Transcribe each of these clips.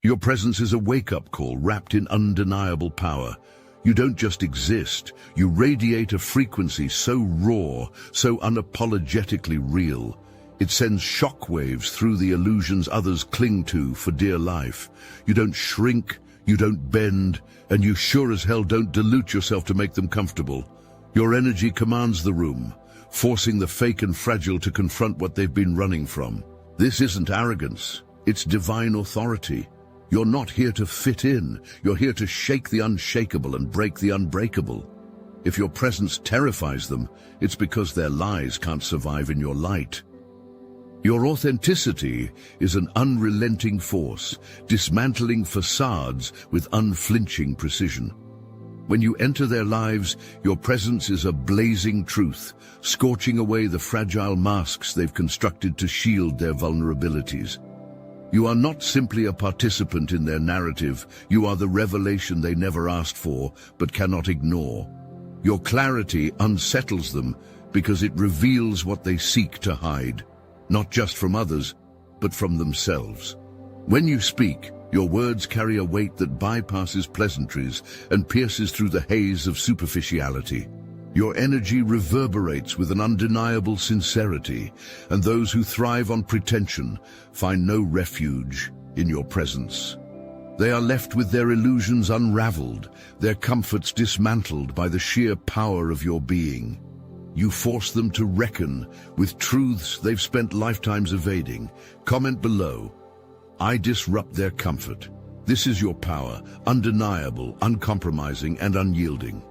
Your presence is a wake-up call wrapped in undeniable power. You don't just exist, you radiate a frequency so raw, so unapologetically real. It sends shockwaves through the illusions others cling to for dear life. You don't shrink, you don't bend, and you sure as hell don't dilute yourself to make them comfortable. Your energy commands the room, forcing the fake and fragile to confront what they've been running from. This isn't arrogance, it's divine authority. You're not here to fit in, you're here to shake the unshakable and break the unbreakable. If your presence terrifies them, it's because their lies can't survive in your light. Your authenticity is an unrelenting force, dismantling facades with unflinching precision. When you enter their lives, your presence is a blazing truth, scorching away the fragile masks they've constructed to shield their vulnerabilities. You are not simply a participant in their narrative, you are the revelation they never asked for, but cannot ignore. Your clarity unsettles them because it reveals what they seek to hide, not just from others, but from themselves. When you speak, your words carry a weight that bypasses pleasantries and pierces through the haze of superficiality. Your energy reverberates with an undeniable sincerity, and those who thrive on pretension find no refuge in your presence. They are left with their illusions unraveled, their comforts dismantled by the sheer power of your being. You force them to reckon with truths they've spent lifetimes evading. Comment below. I disrupt their comfort. This is your power, undeniable, uncompromising, and unyielding.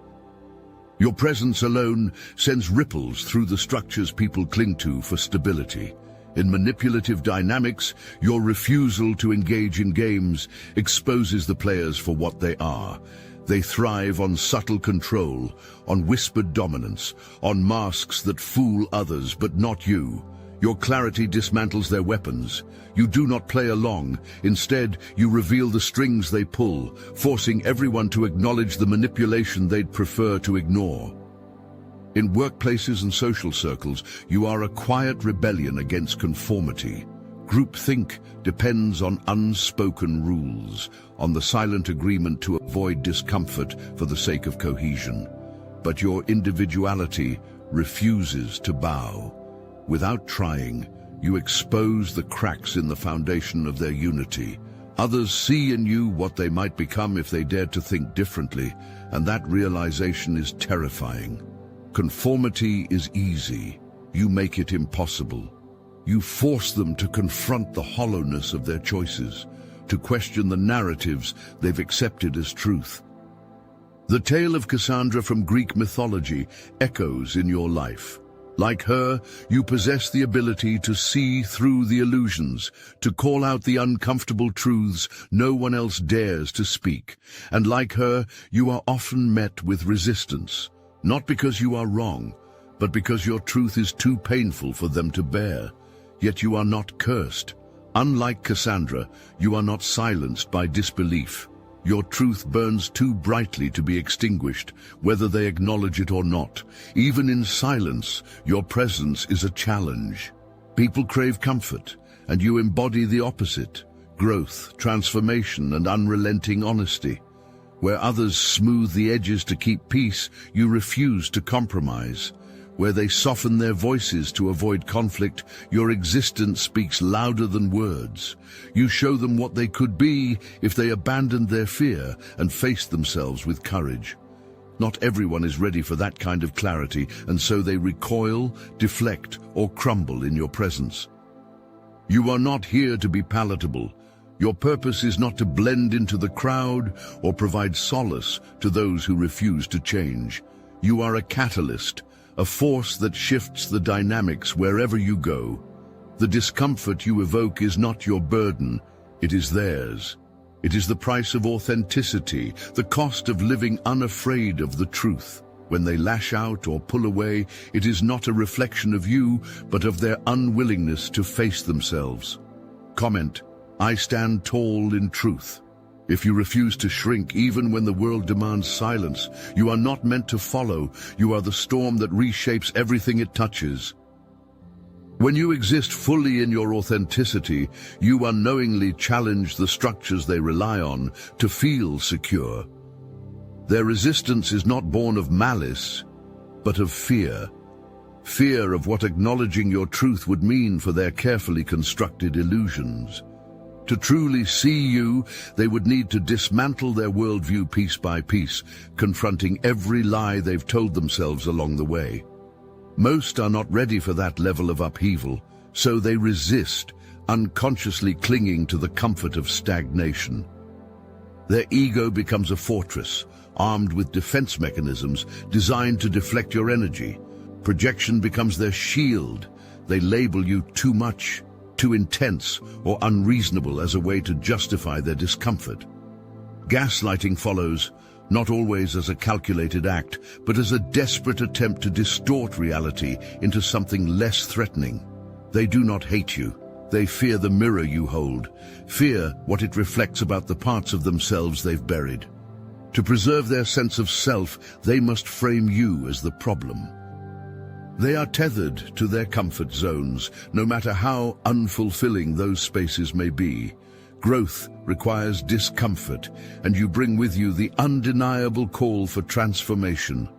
Your presence alone sends ripples through the structures people cling to for stability. In manipulative dynamics, your refusal to engage in games exposes the players for what they are. They thrive on subtle control, on whispered dominance, on masks that fool others but not you. Your clarity dismantles their weapons. You do not play along. Instead, you reveal the strings they pull, forcing everyone to acknowledge the manipulation they'd prefer to ignore. In workplaces and social circles, you are a quiet rebellion against conformity. Groupthink depends on unspoken rules, on the silent agreement to avoid discomfort for the sake of cohesion. But your individuality refuses to bow. Without trying, you expose the cracks in the foundation of their unity. Others see in you what they might become if they dared to think differently, and that realization is terrifying. Conformity is easy. You make it impossible. You force them to confront the hollowness of their choices, to question the narratives they've accepted as truth. The tale of Cassandra from Greek mythology echoes in your life. Like her, you possess the ability to see through the illusions, to call out the uncomfortable truths no one else dares to speak. And like her, you are often met with resistance, not because you are wrong, but because your truth is too painful for them to bear. Yet you are not cursed. Unlike Cassandra, you are not silenced by disbelief. Your truth burns too brightly to be extinguished, whether they acknowledge it or not. Even in silence, your presence is a challenge. People crave comfort, and you embody the opposite: growth, transformation, and unrelenting honesty. Where others smooth the edges to keep peace, you refuse to compromise. Where they soften their voices to avoid conflict, your existence speaks louder than words. You show them what they could be if they abandoned their fear and faced themselves with courage. Not everyone is ready for that kind of clarity, and so they recoil, deflect, or crumble in your presence. You are not here to be palatable. Your purpose is not to blend into the crowd or provide solace to those who refuse to change. You are a catalyst, a force that shifts the dynamics wherever you go. The discomfort you evoke is not your burden, it is theirs. It is the price of authenticity, the cost of living unafraid of the truth. When they lash out or pull away, it is not a reflection of you, but of their unwillingness to face themselves. Comment: I stand tall in truth. If you refuse to shrink even when the world demands silence, you are not meant to follow. You are the storm that reshapes everything it touches. When you exist fully in your authenticity, you unknowingly challenge the structures they rely on to feel secure. Their resistance is not born of malice, but of fear. Fear of what acknowledging your truth would mean for their carefully constructed illusions. To truly see you, they would need to dismantle their worldview piece by piece, confronting every lie they've told themselves along the way. Most are not ready for that level of upheaval, so they resist, unconsciously clinging to the comfort of stagnation. Their ego becomes a fortress, armed with defense mechanisms designed to deflect your energy. Projection becomes their shield. They label you too much, too intense, or unreasonable as a way to justify their discomfort. Gaslighting follows, not always as a calculated act, but as a desperate attempt to distort reality into something less threatening. They do not hate you. They fear the mirror you hold, fear what it reflects about the parts of themselves they've buried. To preserve their sense of self, they must frame you as the problem. They are tethered to their comfort zones, no matter how unfulfilling those spaces may be. Growth requires discomfort, and you bring with you the undeniable call for transformation.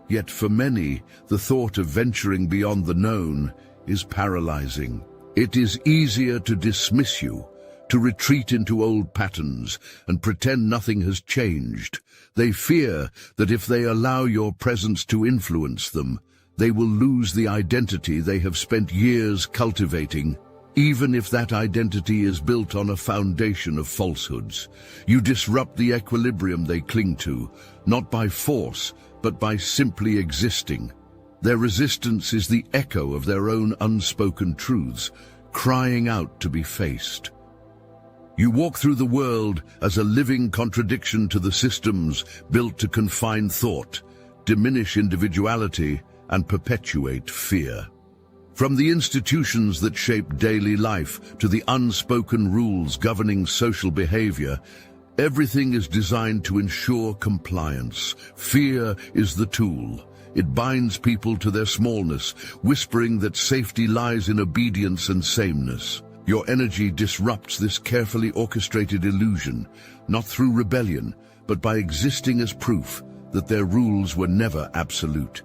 Yet for many, the thought of venturing beyond the known is paralyzing. It is easier to dismiss you, to retreat into old patterns and pretend nothing has changed. They fear that if they allow your presence to influence them, they will lose the identity they have spent years cultivating, even if that identity is built on a foundation of falsehoods. You disrupt the equilibrium they cling to, not by force, but by simply existing. Their resistance is the echo of their own unspoken truths, crying out to be faced. You walk through the world as a living contradiction to the systems built to confine thought, diminish individuality, and perpetuate fear. From the institutions that shape daily life to the unspoken rules governing social behavior, everything is designed to ensure compliance. Fear is the tool. It binds people to their smallness, whispering that safety lies in obedience and sameness. Your energy disrupts this carefully orchestrated illusion, not through rebellion, but by existing as proof that their rules were never absolute.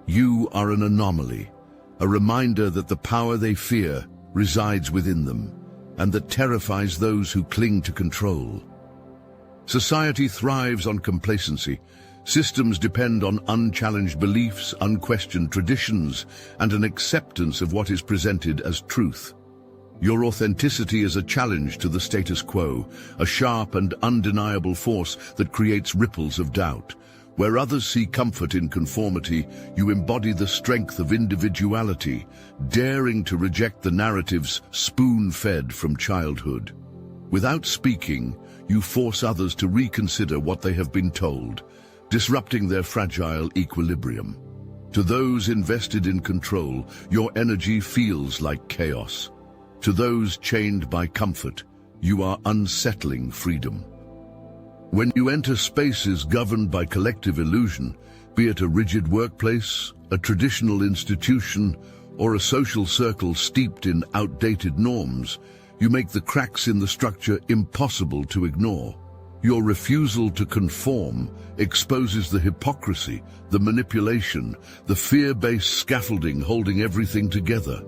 You are an anomaly, a reminder that the power they fear resides within them, and that terrifies those who cling to control. Society thrives on complacency. Systems depend on unchallenged beliefs, unquestioned traditions, and an acceptance of what is presented as truth. Your authenticity is a challenge to the status quo, a sharp and undeniable force that creates ripples of doubt. Where others see comfort in conformity, you embody the strength of individuality, daring to reject the narratives spoon-fed from childhood. Without speaking, you force others to reconsider what they have been told, disrupting their fragile equilibrium. To those invested in control, your energy feels like chaos. To those chained by comfort, you are unsettling freedom. When you enter spaces governed by collective illusion, be it a rigid workplace, a traditional institution, or a social circle steeped in outdated norms, you make the cracks in the structure impossible to ignore. Your refusal to conform exposes the hypocrisy, the manipulation, the fear-based scaffolding holding everything together.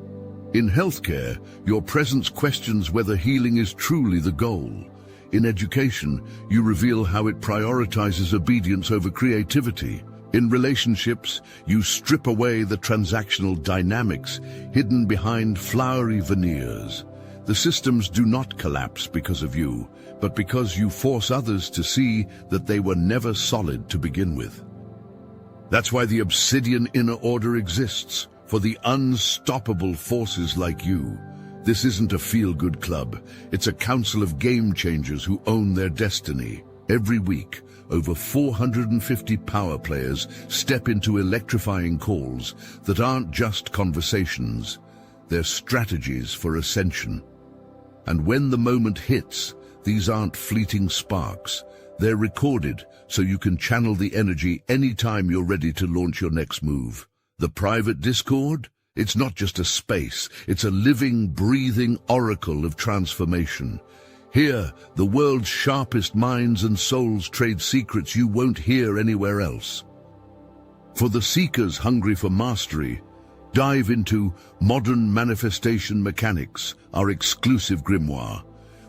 In healthcare, your presence questions whether healing is truly the goal. In education, you reveal how it prioritizes obedience over creativity. In relationships, you strip away the transactional dynamics hidden behind flowery veneers. The systems do not collapse because of you, but because you force others to see that they were never solid to begin with. That's why the Obsidian inner order exists, for the unstoppable forces like you. This isn't a feel-good club. It's a council of game-changers who own their destiny. Every week, over 450 power players step into electrifying calls that aren't just conversations. They're strategies for ascension. And when the moment hits, these aren't fleeting sparks. They're recorded so you can channel the energy anytime you're ready to launch your next move. The private Discord? It's not just a space, it's a living, breathing oracle of transformation. Here, the world's sharpest minds and souls trade secrets you won't hear anywhere else. For the seekers hungry for mastery, dive into Modern Manifestation Mechanics, our exclusive grimoire.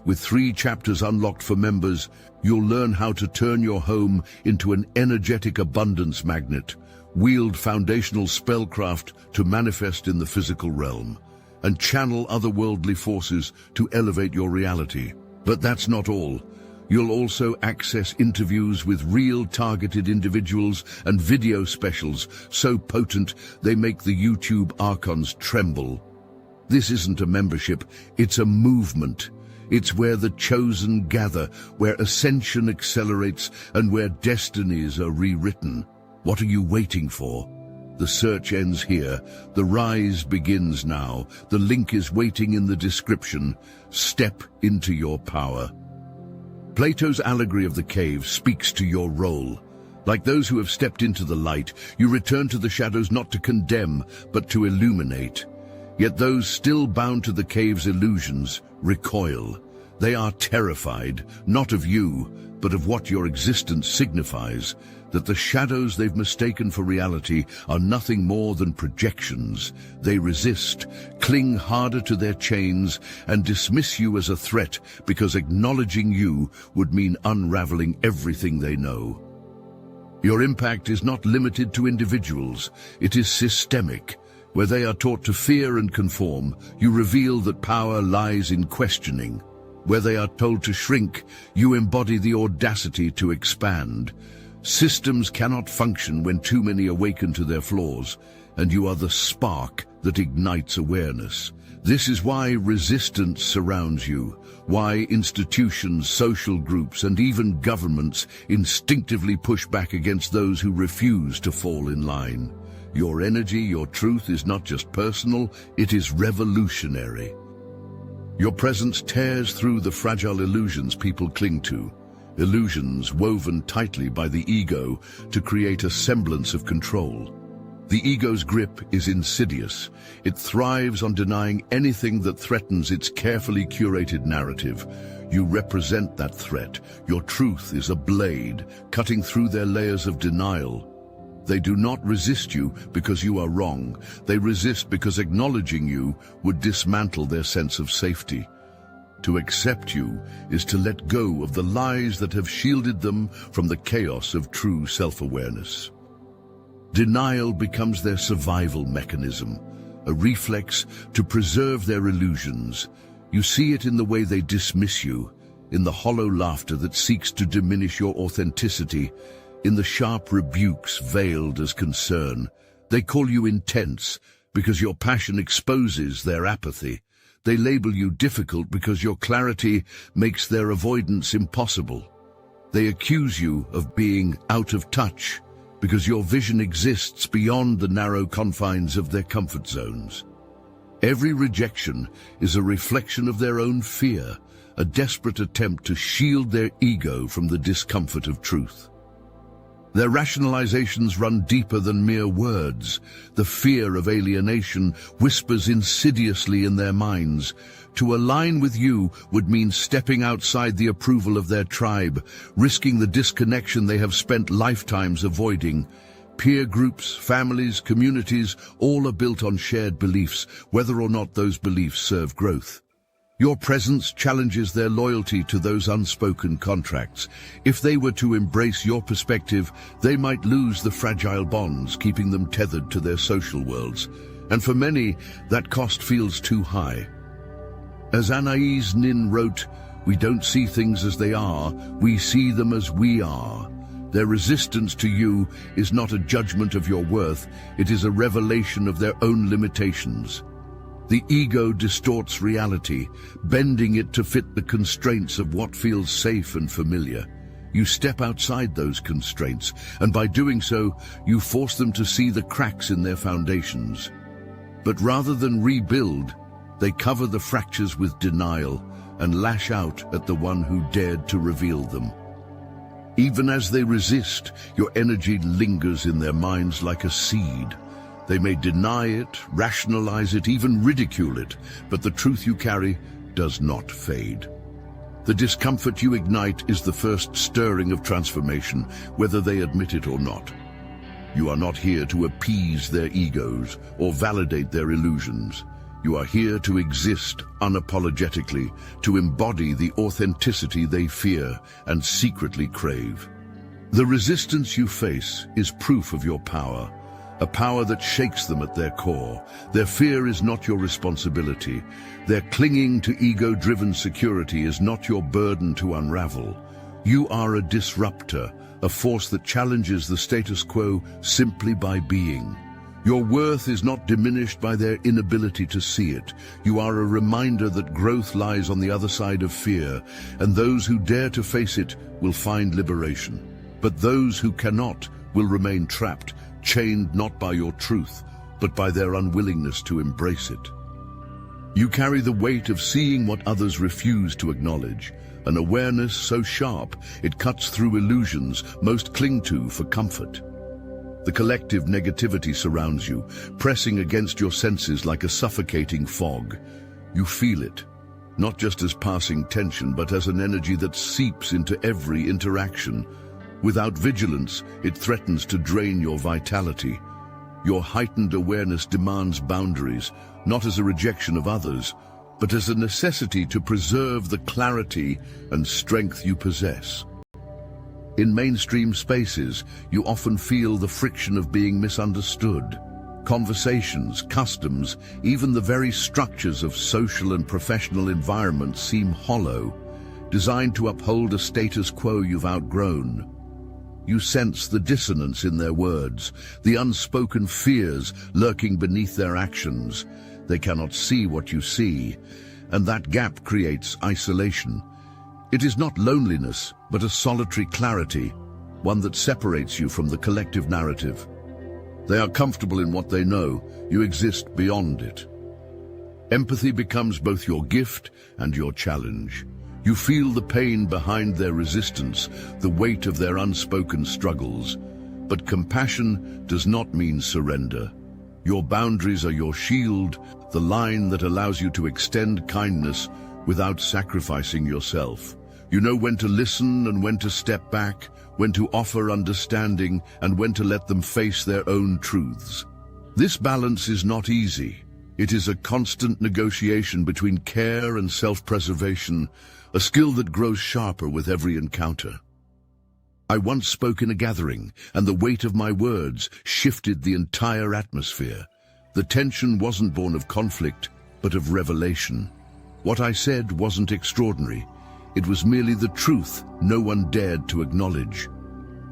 With 3 chapters unlocked for members, you'll learn how to turn your home into an energetic abundance magnet, wield foundational spellcraft to manifest in the physical realm, and channel otherworldly forces to elevate your reality. But that's not all. You'll also access interviews with real targeted individuals and video specials so potent they make the YouTube archons tremble. This isn't a membership, it's a movement. It's where the chosen gather, where ascension accelerates, and where destinies are rewritten. What are you waiting for? The search ends here. The rise begins now. The link is waiting in the description. Step into your power. Plato's allegory of the cave speaks to your role. Like those who have stepped into the light, you return to the shadows not to condemn, but to illuminate. Yet those still bound to the cave's illusions recoil. They are terrified, not of you, but of what your existence signifies, that the shadows they've mistaken for reality are nothing more than projections. They resist, cling harder to their chains, and dismiss you as a threat because acknowledging you would mean unraveling everything they know. Your impact is not limited to individuals, it is systemic. Where they are taught to fear and conform, you reveal that power lies in questioning. Where they are told to shrink, you embody the audacity to expand. Systems cannot function when too many awaken to their flaws, and you are the spark that ignites awareness. This is why resistance surrounds you, why institutions, social groups, and even governments instinctively push back against those who refuse to fall in line. Your energy, your truth is not just personal, it is revolutionary. Your presence tears through the fragile illusions people cling to, illusions woven tightly by the ego to create a semblance of control. The ego's grip is insidious. It thrives on denying anything that threatens its carefully curated narrative. You represent that threat. Your truth is a blade, cutting through their layers of denial. They do not resist you because you are wrong. They resist because acknowledging you would dismantle their sense of safety. To accept you is to let go of the lies that have shielded them from the chaos of true self-awareness. Denial becomes their survival mechanism, a reflex to preserve their illusions. You see it in the way they dismiss you, in the hollow laughter that seeks to diminish your authenticity, in the sharp rebukes veiled as concern. They call you intense because your passion exposes their apathy. They label you difficult because your clarity makes their avoidance impossible. They accuse you of being out of touch because your vision exists beyond the narrow confines of their comfort zones. Every rejection is a reflection of their own fear, a desperate attempt to shield their ego from the discomfort of truth. Their rationalizations run deeper than mere words. The fear of alienation whispers insidiously in their minds. To align with you would mean stepping outside the approval of their tribe, risking the disconnection they have spent lifetimes avoiding. Peer groups, families, communities, all are built on shared beliefs, whether or not those beliefs serve growth. Your presence challenges their loyalty to those unspoken contracts. If they were to embrace your perspective, they might lose the fragile bonds keeping them tethered to their social worlds. And for many, that cost feels too high. As Anais Nin wrote, "We don't see things as they are, we see them as we are." Their resistance to you is not a judgment of your worth, it is a revelation of their own limitations. The ego distorts reality, bending it to fit the constraints of what feels safe and familiar. You step outside those constraints, and by doing so, you force them to see the cracks in their foundations. But rather than rebuild, they cover the fractures with denial and lash out at the one who dared to reveal them. Even as they resist, your energy lingers in their minds like a seed. They may deny it, rationalize it, even ridicule it, but the truth you carry does not fade. The discomfort you ignite is the first stirring of transformation, whether they admit it or not. You are not here to appease their egos or validate their illusions. You are here to exist unapologetically, to embody the authenticity they fear and secretly crave. The resistance you face is proof of your power, a power that shakes them at their core. Their fear is not your responsibility. Their clinging to ego-driven security is not your burden to unravel. You are a disruptor, a force that challenges the status quo simply by being. Your worth is not diminished by their inability to see it. You are a reminder that growth lies on the other side of fear, and those who dare to face it will find liberation. But those who cannot will remain trapped, chained not by your truth, but by their unwillingness to embrace it. You carry the weight of seeing what others refuse to acknowledge, an awareness so sharp it cuts through illusions most cling to for comfort. The collective negativity surrounds you, pressing against your senses like a suffocating fog. You feel it, not just as passing tension, but as an energy that seeps into every interaction. Without vigilance, it threatens to drain your vitality. Your heightened awareness demands boundaries, not as a rejection of others, but as a necessity to preserve the clarity and strength you possess. In mainstream spaces, you often feel the friction of being misunderstood. Conversations, customs, even the very structures of social and professional environments seem hollow, designed to uphold a status quo you've outgrown. You sense the dissonance in their words, the unspoken fears lurking beneath their actions. They cannot see what you see, and that gap creates isolation. It is not loneliness, but a solitary clarity, one that separates you from the collective narrative. They are comfortable in what they know. You exist beyond it. Empathy becomes both your gift and your challenge. You feel the pain behind their resistance, the weight of their unspoken struggles. But compassion does not mean surrender. Your boundaries are your shield, the line that allows you to extend kindness without sacrificing yourself. You know when to listen and when to step back, when to offer understanding and when to let them face their own truths. This balance is not easy. It is a constant negotiation between care and self-preservation, a skill that grows sharper with every encounter. I once spoke in a gathering, and the weight of my words shifted the entire atmosphere. The tension wasn't born of conflict, but of revelation. What I said wasn't extraordinary. It was merely the truth no one dared to acknowledge.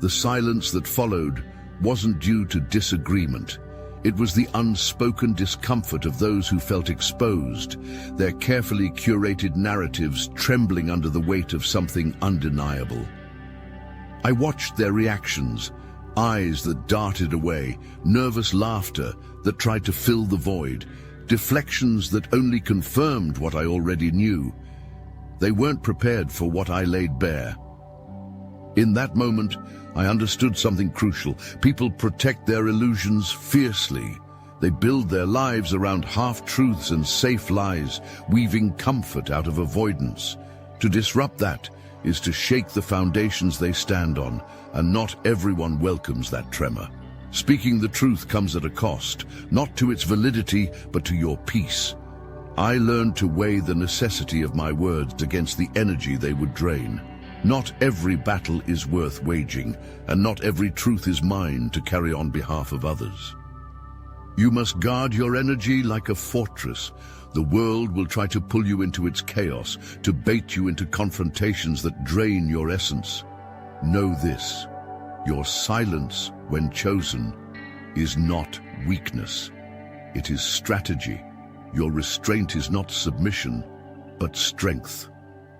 The silence that followed wasn't due to disagreement. It was the unspoken discomfort of those who felt exposed, their carefully curated narratives trembling under the weight of something undeniable. I watched their reactions, eyes that darted away, nervous laughter that tried to fill the void, deflections that only confirmed what I already knew. They weren't prepared for what I laid bare. In that moment, I understood something crucial. People protect their illusions fiercely. They build their lives around half-truths and safe lies, weaving comfort out of avoidance. To disrupt that is to shake the foundations they stand on, and not everyone welcomes that tremor. Speaking the truth comes at a cost, not to its validity, but to your peace. I learned to weigh the necessity of my words against the energy they would drain. Not every battle is worth waging, and not every truth is mine to carry on behalf of others. You must guard your energy like a fortress. The world will try to pull you into its chaos, to bait you into confrontations that drain your essence. Know this: your silence, when chosen, is not weakness. It is strategy. Your restraint is not submission, but strength.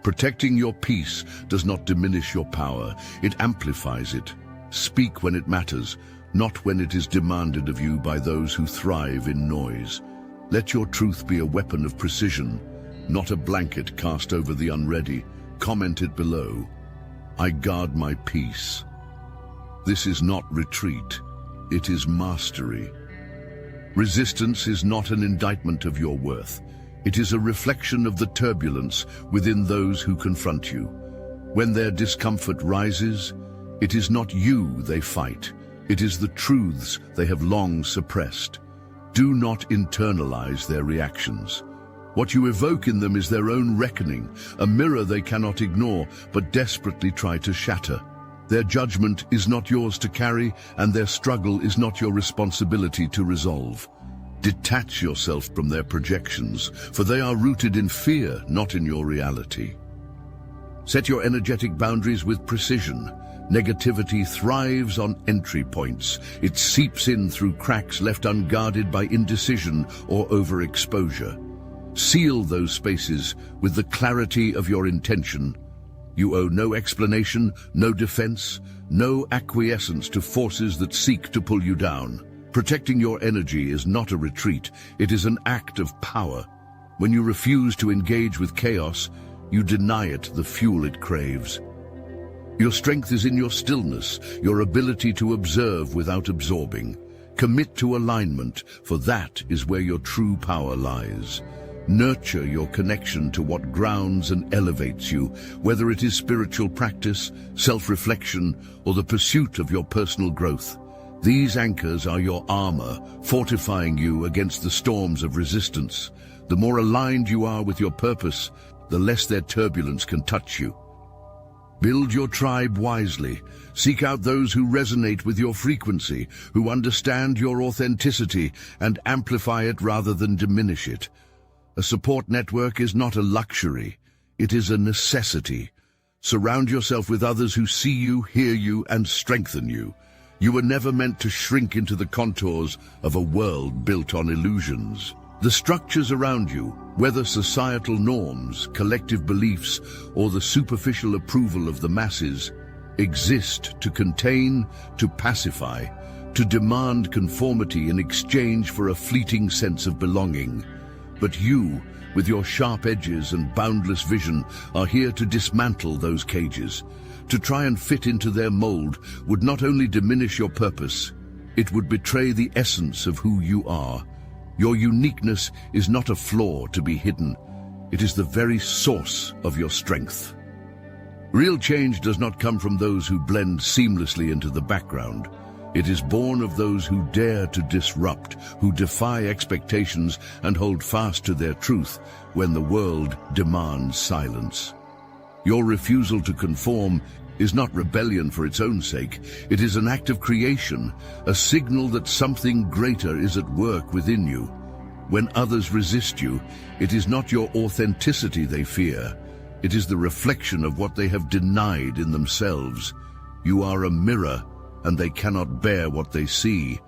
Protecting your peace does not diminish your power, it amplifies it. Speak when it matters, not when it is demanded of you by those who thrive in noise. Let your truth be a weapon of precision, not a blanket cast over the unready. Comment it below. I guard my peace. This is not retreat, it is mastery. Resistance is not an indictment of your worth. It is a reflection of the turbulence within those who confront you. When their discomfort rises, it is not you they fight. It is the truths they have long suppressed. Do not internalize their reactions. What you evoke in them is their own reckoning, a mirror they cannot ignore but desperately try to shatter. Their judgment is not yours to carry, and their struggle is not your responsibility to resolve. Detach yourself from their projections, for they are rooted in fear, not in your reality. Set your energetic boundaries with precision. Negativity thrives on entry points. It seeps in through cracks left unguarded by indecision or overexposure. Seal those spaces with the clarity of your intention. You owe no explanation, no defense, no acquiescence to forces that seek to pull you down. Protecting your energy is not a retreat, it is an act of power. When you refuse to engage with chaos, you deny it the fuel it craves. Your strength is in your stillness, your ability to observe without absorbing. Commit to alignment, for that is where your true power lies. Nurture your connection to what grounds and elevates you, whether it is spiritual practice, self-reflection, or the pursuit of your personal growth. These anchors are your armor, fortifying you against the storms of resistance. The more aligned you are with your purpose, the less their turbulence can touch you. Build your tribe wisely. Seek out those who resonate with your frequency, who understand your authenticity and amplify it rather than diminish it. A support network is not a luxury, it is a necessity. Surround yourself with others who see you, hear you, and strengthen you. You were never meant to shrink into the contours of a world built on illusions. The structures around you, whether societal norms, collective beliefs, or the superficial approval of the masses, exist to contain, to pacify, to demand conformity in exchange for a fleeting sense of belonging. But you, with your sharp edges and boundless vision, are here to dismantle those cages. To try and fit into their mold would not only diminish your purpose, it would betray the essence of who you are. Your uniqueness is not a flaw to be hidden. It is the very source of your strength. Real change does not come from those who blend seamlessly into the background. It is born of those who dare to disrupt, who defy expectations and hold fast to their truth when the world demands silence. Your refusal to conform is not rebellion for its own sake. It is an act of creation, a signal that something greater is at work within you. When others resist you, it is not your authenticity they fear. It is the reflection of what they have denied in themselves. You are a mirror, and they cannot bear what they see.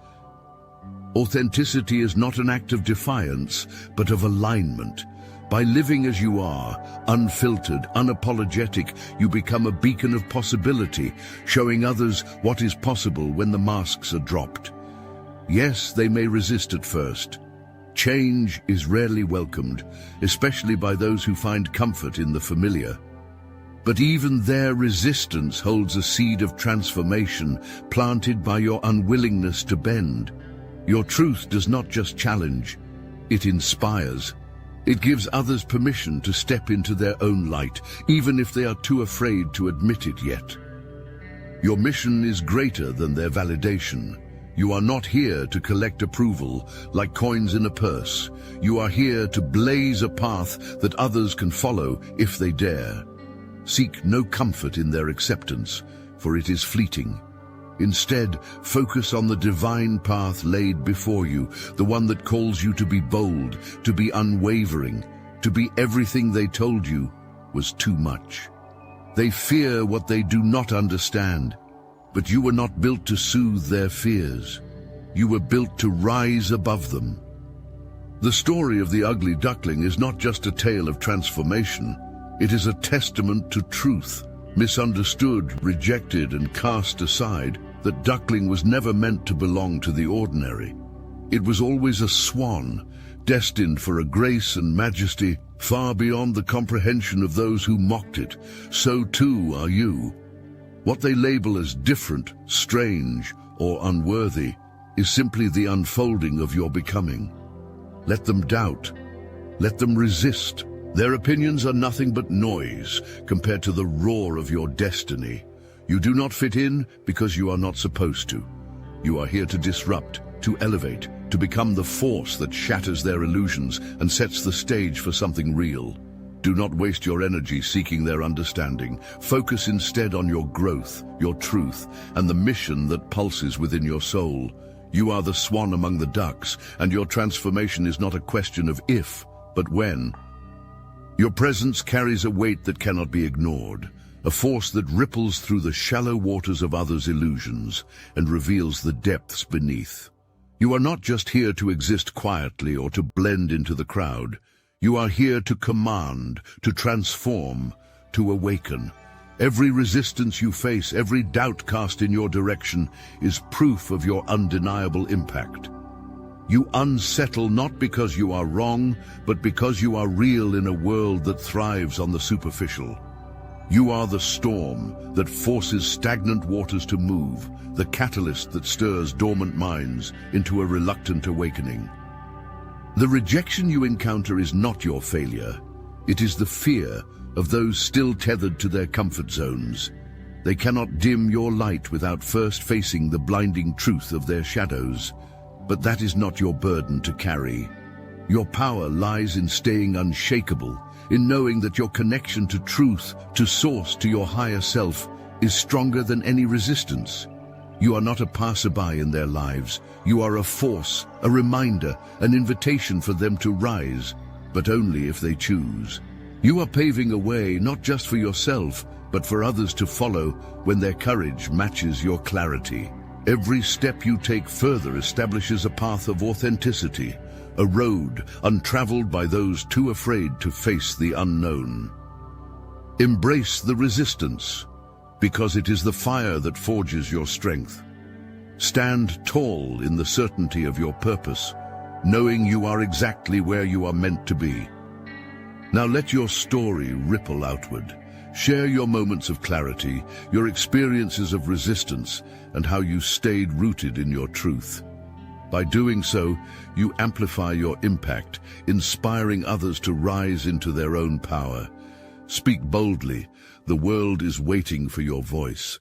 Authenticity is not an act of defiance, but of alignment. By living as you are, unfiltered, unapologetic, you become a beacon of possibility, showing others what is possible when the masks are dropped. Yes, they may resist at first. Change is rarely welcomed, especially by those who find comfort in the familiar. But even their resistance holds a seed of transformation planted by your unwillingness to bend. Your truth does not just challenge, it inspires. It gives others permission to step into their own light, even if they are too afraid to admit it yet. Your mission is greater than their validation. You are not here to collect approval like coins in a purse. You are here to blaze a path that others can follow if they dare. Seek no comfort in their acceptance, for it is fleeting. Instead, focus on the divine path laid before you, the one that calls you to be bold, to be unwavering, to be everything they told you was too much. They fear what they do not understand, but you were not built to soothe their fears. You were built to rise above them. The story of the ugly duckling is not just a tale of transformation. It is a testament to truth. Misunderstood, rejected, and cast aside, that duckling was never meant to belong to the ordinary. It was always a swan, destined for a grace and majesty far beyond the comprehension of those who mocked it. So too are you. What they label as different, strange, or unworthy is simply the unfolding of your becoming. Let them doubt. Let them resist. Their opinions are nothing but noise compared to the roar of your destiny. You do not fit in because you are not supposed to. You are here to disrupt, to elevate, to become the force that shatters their illusions and sets the stage for something real. Do not waste your energy seeking their understanding. Focus instead on your growth, your truth, and the mission that pulses within your soul. You are the swan among the ducks, and your transformation is not a question of if, but when. Your presence carries a weight that cannot be ignored, a force that ripples through the shallow waters of others' illusions and reveals the depths beneath. You are not just here to exist quietly or to blend into the crowd. You are here to command, to transform, to awaken. Every resistance you face, every doubt cast in your direction is proof of your undeniable impact. You unsettle not because you are wrong, but because you are real in a world that thrives on the superficial. You are the storm that forces stagnant waters to move, the catalyst that stirs dormant minds into a reluctant awakening. The rejection you encounter is not your failure. It is the fear of those still tethered to their comfort zones. They cannot dim your light without first facing the blinding truth of their shadows. But that is not your burden to carry. Your power lies in staying unshakable, in knowing that your connection to truth, to source, to your higher self, is stronger than any resistance. You are not a passerby in their lives. You are a force, a reminder, an invitation for them to rise, but only if they choose. You are paving a way not just for yourself, but for others to follow when their courage matches your clarity. Every step you take further establishes a path of authenticity, a road untraveled by those too afraid to face the unknown. Embrace the resistance, because it is the fire that forges your strength. Stand tall in the certainty of your purpose, knowing you are exactly where you are meant to be. Now let your story ripple outward. Share your moments of clarity, your experiences of resistance, and how you stayed rooted in your truth. By doing so, you amplify your impact, inspiring others to rise into their own power. Speak boldly. The world is waiting for your voice.